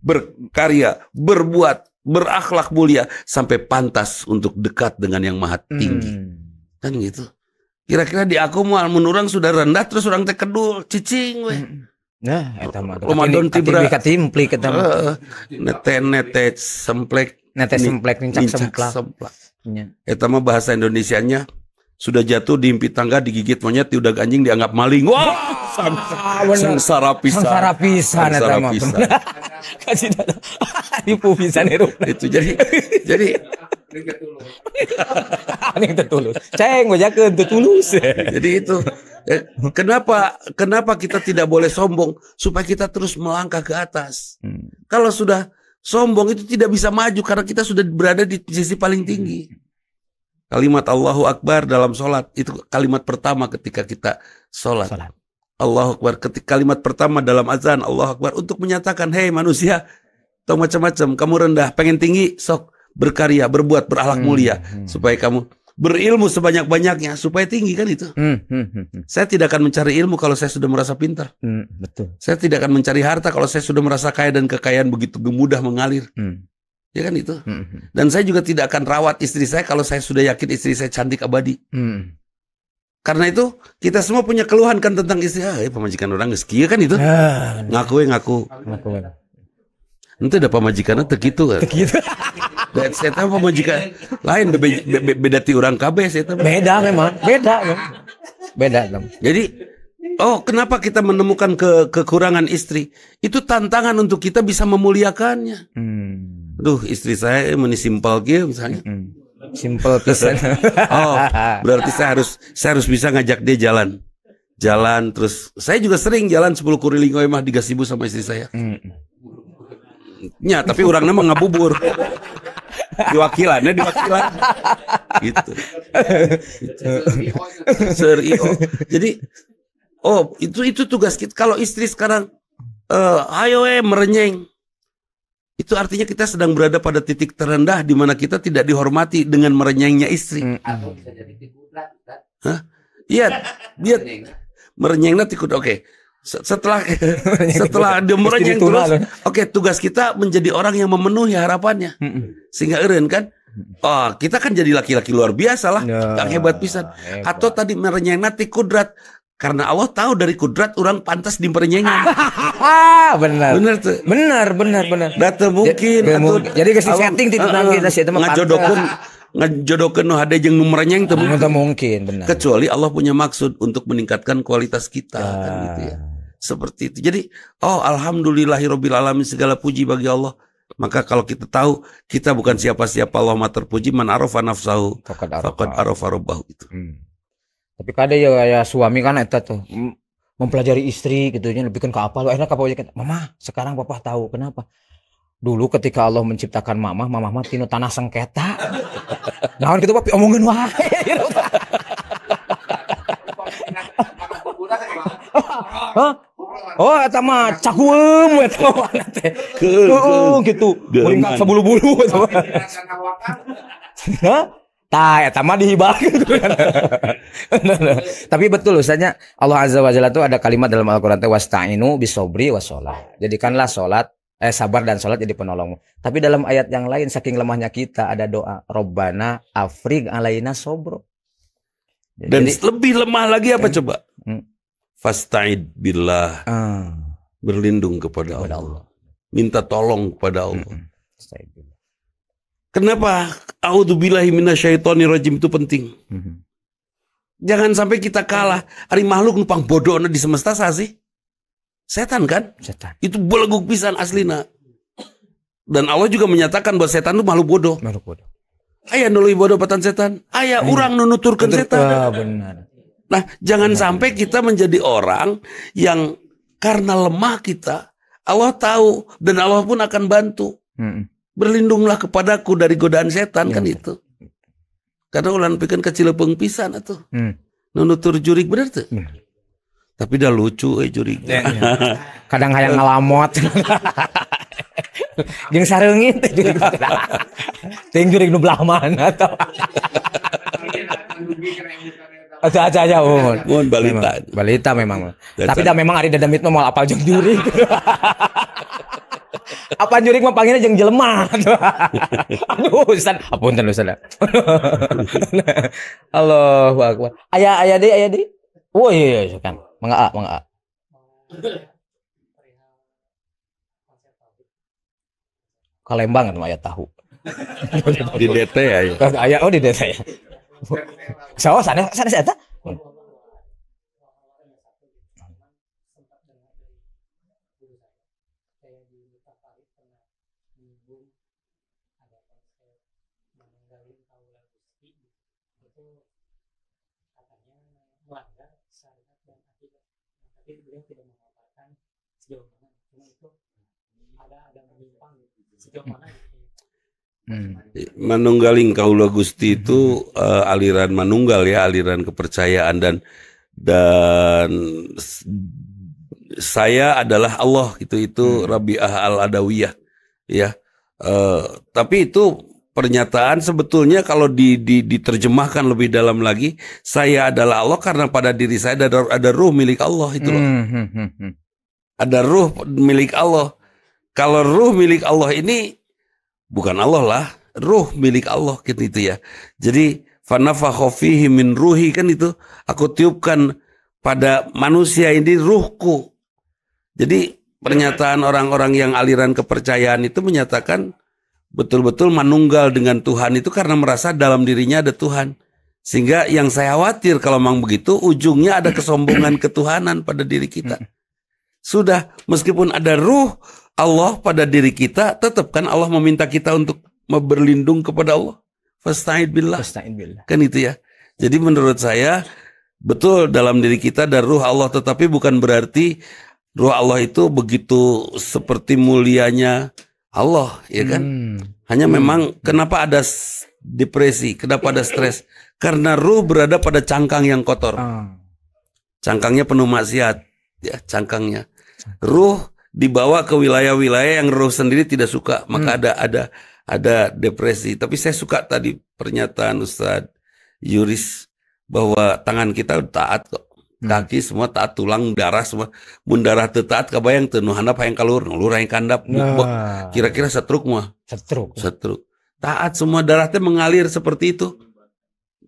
berkarya, berbuat, berakhlak mulia sampai pantas untuk dekat dengan yang Maha Tinggi. Kan gitu. Kira-kira di aku mau menurang sudah rendah terus orang teh kedul cicing we. Nah, eta mah. Ramadan tibra katimplik eta mah. Nete semplek. Nete semplek nincak semplak. Eta mah bahasa Indonesianya sudah jatuh diimpit tangga digigit monyet diudag anjing dianggap maling. Wah, sengsara pisan. Sengsara pisan eta mah. Kasih tipu pisan itu jadi Aneh tertulus. Ceng wajakeun tertulus. Jadi itu kenapa kita tidak boleh sombong supaya kita terus melangkah ke atas. Kalau sudah sombong itu tidak bisa maju karena kita sudah berada di sisi paling tinggi. Kalimat Allahu Akbar dalam sholat itu kalimat pertama ketika kita sholat. Allahu Akbar ketika kalimat pertama dalam azan Allahu Akbar untuk menyatakan hei manusia atau macam-macam kamu rendah pengen tinggi sok berkarya, berbuat, berakhlak mulia supaya kamu berilmu sebanyak-banyaknya supaya tinggi kan itu. Saya tidak akan mencari ilmu kalau saya sudah merasa pintar. Betul. Saya tidak akan mencari harta kalau saya sudah merasa kaya dan kekayaan begitu mudah mengalir. Ya kan itu. Dan saya juga tidak akan rawat istri saya kalau saya sudah yakin istri saya cantik abadi. Karena itu kita semua punya keluhan kan tentang istri. Pemajikan orang geus kieu kan itu. Ngaku. Nanti ada pemajikannya tegitu kan. Dan saya tahu pemajikan lain beda ti orang KB saya tahu. Beda memang. Beda. Jadi kenapa kita menemukan kekurangan istri? Itu tantangan untuk kita bisa memuliakannya. Duh, istri saya simpel gitu misalnya. Simple pisan. Berarti saya harus bisa ngajak dia jalan terus. Saya juga sering jalan 10 kuriling mah di Gasibu sama istri saya. Ya, tapi orangnya mah ngabubur. Diwakilannya gitu. Jadi itu tugas kita. Kalau istri sekarang ayo merenyeng, itu artinya kita sedang berada pada titik terendah di mana kita tidak dihormati dengan merenyengnya istri. Iya, dia merenyengnya tikut. Oke. Setelah dia merenyeng terus, tugas kita menjadi orang yang memenuhi harapannya. Sehingga eureun kan, kita kan jadi laki-laki luar biasa lah, yang hebat pisan. Atau tadi merenyengna ti kudrat, karena Allah tahu dari kudrat orang pantas diperenyengan. Benar tuh. Benar. Data mungkin jadi kasih setting ti tentang kita sih teman ngajodokeun nu hade jeung nu merenyeng teu mungkin, benar. Kecuali Allah punya maksud untuk meningkatkan kualitas kita kan gitu ya. Seperti itu. Jadi, alhamdulillahirabbil alamin, segala puji bagi Allah. Maka kalau kita tahu kita bukan siapa-siapa, Allah mah terpuji, man arafa nafsahu faqad arafa rabbahu itu. Tapi kada ya suami kan eta tuh mempelajari istri gitu nya lebihkan ke apa lu akhirnya ka mama sekarang papa tahu kenapa. Dulu ketika Allah menciptakan mama mah tinu tanah sengketa. Naon kitu Pak omongkeun wae. Eta mah cakuem eta mah teh. Gitu. Meringkat sabulu-bulu eta mah. Eta mah dihibahkeun. Tapi betul Ustaznya, Allah Azza wa Jalla itu ada kalimat dalam Al-Qur'an teh wasta'inu bisobri wassalah. Jadikanlah sabar dan sholat jadi penolongmu. Tapi dalam ayat yang lain saking lemahnya kita ada doa Robbana afrig alaina sobro. Dan lebih lemah lagi apa coba? Fasta'id billah. Berlindung kepada Allah. Minta tolong kepada Allah. Kenapa? A'udzubillahi minasyaitonirrajim itu penting. Jangan sampai kita kalah. Ari makhluk numpang bodohna di semesta sih. Setan kan? Setan. Itu beleguk pisan aslina. Dan Allah juga menyatakan bahwa setan itu makhluk bodoh. Aya nu leuwih bodoh patan setan. Aya urang nu nuturkeun setan. Benar. Nah, jangan sampai kita menjadi orang yang karena lemah kita, Allah tahu dan Allah pun akan bantu. Berlindunglah kepadaku dari godaan setan kan itu. Karena ulah pikeun kacileupeung pisan atuh. Nu nutur jurig bener teu? Tapi dah lucu jurig. Kadang hayang ngalamot. Jeung sareungin teh jurig. Ting jurig nu belah mana tah. Aja mun balita memang. Tapi dah memang ari dadamit mah moal apal jeung jurig. Apa jurig mah panggilnya jeung jelema. Aduh Ustaz, apunten Ustaz. Allahu akbar. Aya deui. Oh iya kan. Mangga. Kalembang kan aya tahu. Di DT ya. Aya di DT ya. Saha sana eta? Manunggaling kaula Gusti itu aliran manunggal ya, aliran kepercayaan dan saya adalah Allah itu Rabi'ah al-Adawiyah ya. Tapi itu pernyataan sebetulnya kalau diterjemahkan lebih dalam lagi, saya adalah Allah karena pada diri saya ada ruh milik Allah itu loh. Ada ruh milik Allah. Kalau ruh milik Allah ini bukan Allah lah, ruh milik Allah gitu ya. Jadi fanafakha fihi min ruhi kan itu, aku tiupkan pada manusia ini ruhku. Jadi pernyataan orang-orang yang aliran kepercayaan itu menyatakan betul-betul manunggal dengan Tuhan itu karena merasa dalam dirinya ada Tuhan. Sehingga yang saya khawatir kalau memang begitu, ujungnya ada kesombongan ketuhanan pada diri kita. Sudah, meskipun ada ruh Allah pada diri kita, tetap kan Allah meminta kita untuk berlindung kepada Allah. Fasta'id billah. Kan itu ya. Jadi menurut saya, betul dalam diri kita ada ruh Allah, tetapi bukan berarti ruh Allah itu begitu seperti mulianya Allah, ya kan? Hanya memang kenapa ada depresi, kenapa ada stres? Karena ruh berada pada cangkang yang kotor. Cangkangnya penuh maksiat, ya cangkangnya. Ruh dibawa ke wilayah-wilayah yang ruh sendiri tidak suka, maka ada depresi. Tapi saya suka tadi pernyataan Ustadz Yuris bahwa tangan kita taat kok. Kaki semua taat, tulang, darah semua. Mun darah teu taat kabayang teu nu handap hayang kalur, nu lur hayang kandap. Kira-kira setruk mah. Setruk. Taat semua, darah teh mengalir seperti itu.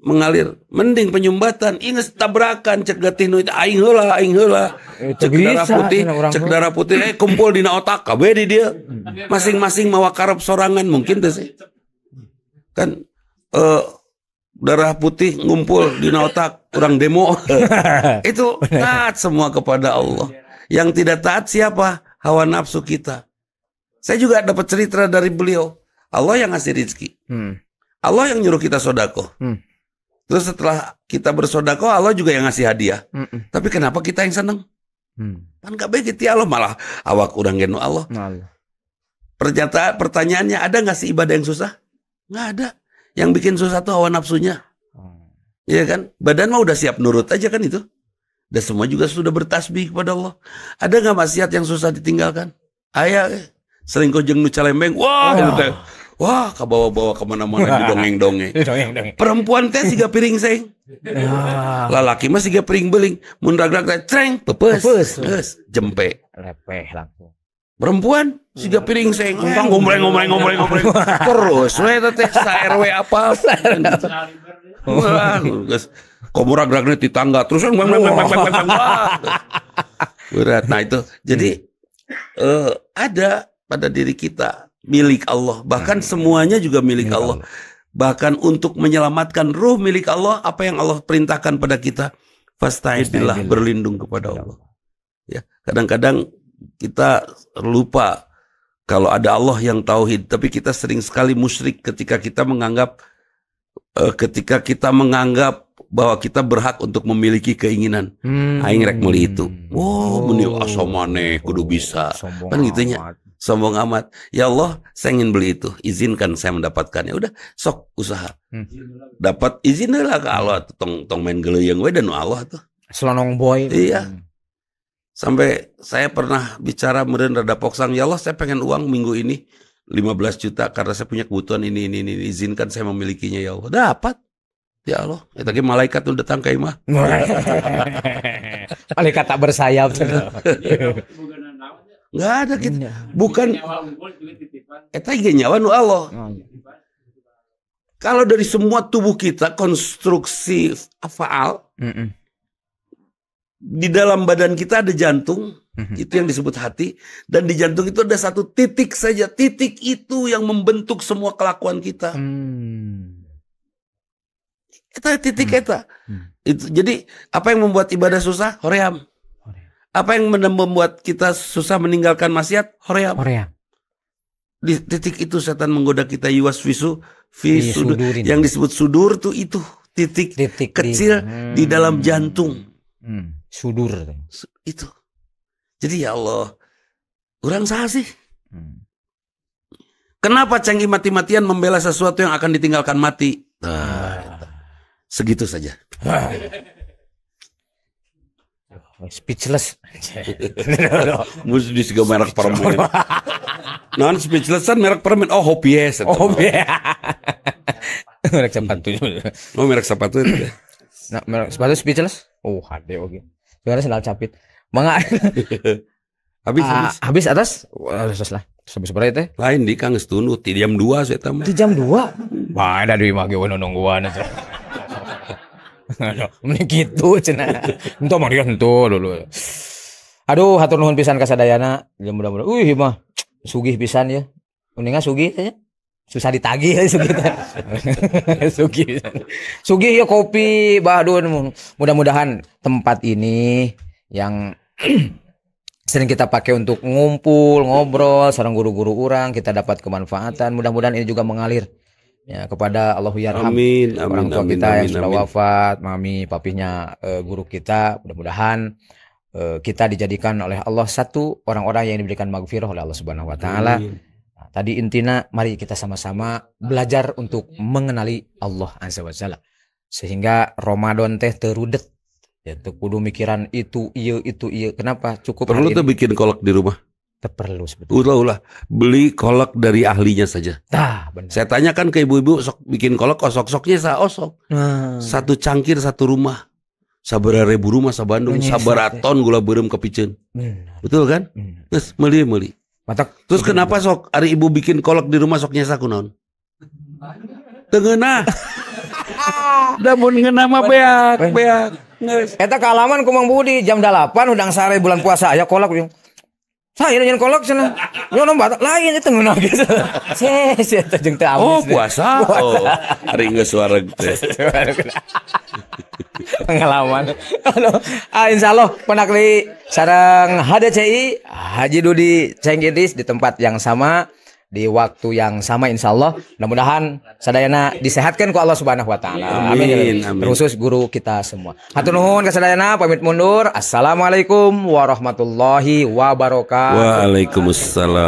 Mengalir. Mending penyumbatan, inges tabrakan cek getih nu aing heula. Cek darah putih kumpul dina otak kabeh di dia. Masing-masing mawa karep sorangan mungkin teh sih. Kan darah putih ngumpul di otak, kurang demo. Itu taat semua kepada Allah. Yang tidak taat siapa? Hawa nafsu kita. Saya juga dapat cerita dari beliau. Allah yang ngasih rezeki. Allah yang nyuruh kita sodako. Terus setelah kita bersodako, Allah juga yang ngasih hadiah. Tapi kenapa kita yang seneng? Kan gak baik gitu Allah, malah awak urang genu Allah. Pertanyaannya, ada gak sih ibadah yang susah? Nggak ada. Yang bikin susah tuh hawa nafsunya. Iya kan? Badan mah udah siap nurut aja kan itu. Dan semua juga sudah bertasbih kepada Allah. Ada nggak maksiat yang susah ditinggalkan? Ayah selingkuh jeung nu calembeng. Wah, kabawa-bawa kemana-mana didongeng-dongeng. Perempuan teh siga piring seng. Lalaki mah siga piring beling. Mun ragrag teh treng pepes. Jempe. Lepeh langsung. Perempuan siga piring seng. Ngomreng. Terus we teh sa RW apa? Wah, geus komo ragragna di tangga terus berat. Nah itu. Jadi ada pada diri kita milik Allah, bahkan semuanya juga milik Allah. Bahkan untuk menyelamatkan ruh milik Allah, apa yang Allah perintahkan pada kita, fasta'idillah, berlindung kepada Allah. Ya, kadang-kadang kita lupa kalau ada Allah yang tauhid, tapi kita sering sekali musyrik ketika kita menganggap bahwa kita berhak untuk memiliki keinginan. Aing rek meuli itu. Meni asamane kudu bisa. Kan gitunya. Sombong amat. Ya Allah, saya ingin beli itu. Izinkan saya mendapatkannya. Udah, sok usaha. Dapat izin lah ke Allah. Tong main geleuyeng we dan Allah tuh. Selonong boy. Iya. Sampai saya pernah bicara meureun rada poksang. Ya Allah, saya pengen uang minggu ini 15 juta karena saya punya kebutuhan ini. Izinkan saya memilikinya ya Allah. Dapat. Ya Allah, itu lagi malaikat udah datang ke imah. Malaikat tak bersayap. Nggak ada kita. Bukan. Eta ge nyawa nu Allah. Kalau dari semua tubuh kita konstruksi afaal, di dalam badan kita ada jantung, itu yang disebut hati, dan di jantung itu ada satu titik saja. Titik itu yang membentuk semua kelakuan kita. Eta titik eta. Itu jadi apa yang membuat ibadah susah? Hoream. Apa yang membuat kita susah meninggalkan maksiat? Hoream. Di titik itu setan menggoda kita, yuwaswisu fi sudur. Yang disebut sudur tuh itu titik kecil di dalam jantung. Sudur itu. Jadi ya Allah, urang saha sih? Kenapa cengki mati-matian membela sesuatu yang akan ditinggalkan mati? Segitu saja. Speechless. Mesti juga merek permen. Non speechless kan merek permen. Oh, Hopies. Merek sepatu. Oh, merek sepatu itu. Nah, merek sepatu Speechless. Oh, HD oke. Sekarang sendal capit. Mangga. Habis atas. Terus lah. Habis berapa teh? Lain di Kang Stunu di jam 2 saya tahu. Di jam 2. Bah, ada di mage nungguan aja. Mending gitu cenah. Entu mah dia entu dulu. Aduh, hatur nuhun pisan ka sadayana. Ya mudah-mudahan. Mah sugih pisan ya. Mendingan sugih teh. Susah ditagih ya sugih teh. Sugih ya kopi, bahdun. Mudah-mudahan tempat ini yang sering kita pakai untuk ngumpul, ngobrol, sareng guru-guru orang, kita dapat kemanfaatan. Mudah-mudahan ini juga mengalir ya kepada Allahu yarham. Amin, orang tua kita yang sudah wafat, mami, papinya guru kita. Mudah-mudahan kita dijadikan oleh Allah satu orang-orang yang diberikan maghfirah oleh Allah Subhanahu wa taala. Nah, tadi intinya mari kita sama-sama belajar untuk mengenali Allah Azza wa Jalla. Sehingga Ramadan teh terudet. Ya tuh kudu mikiran itu iya. Kenapa? Cukup perlu tuh bikin kolak di rumah. Perlu sebetulnya. Ulah beli kolak dari ahlinya saja. Benar. Saya tanyakan ke ibu-ibu sok bikin kolak osok-osoknya osok. Satu cangkir satu rumah. Sabaraha ribu rumah sa Bandung, sabaraha ton gula beureum kepiceun. Betul kan? Terus meuli. Terus kenapa sok ari ibu bikin kolak di rumah sok nyesa kunaon? Teu ngeunah. Da mun ngeunah mah beak. Eta kealaman ku Mang Budi jam 8 udang sare bulan puasa aya kolak. Saya nyen kolak cenah. Yo nomba lain itu ngeunah gitu. Saya eta jeung teu amis. Oh, puasa. Oh, ari geus wareg teh. Pengalaman. Insyaallah penakli sareng HDCI Haji Dudi Cengkidis di tempat yang sama di waktu yang sama insyaallah. Mudah-mudahan sadayana disehatkan ku Allah Subhanahu wa taala. Amin. Terkhusus guru kita semua. Hatur nuhun ka sadayana pamit mundur. Assalamualaikum warahmatullahi wabarakatuh. Waalaikumsalam.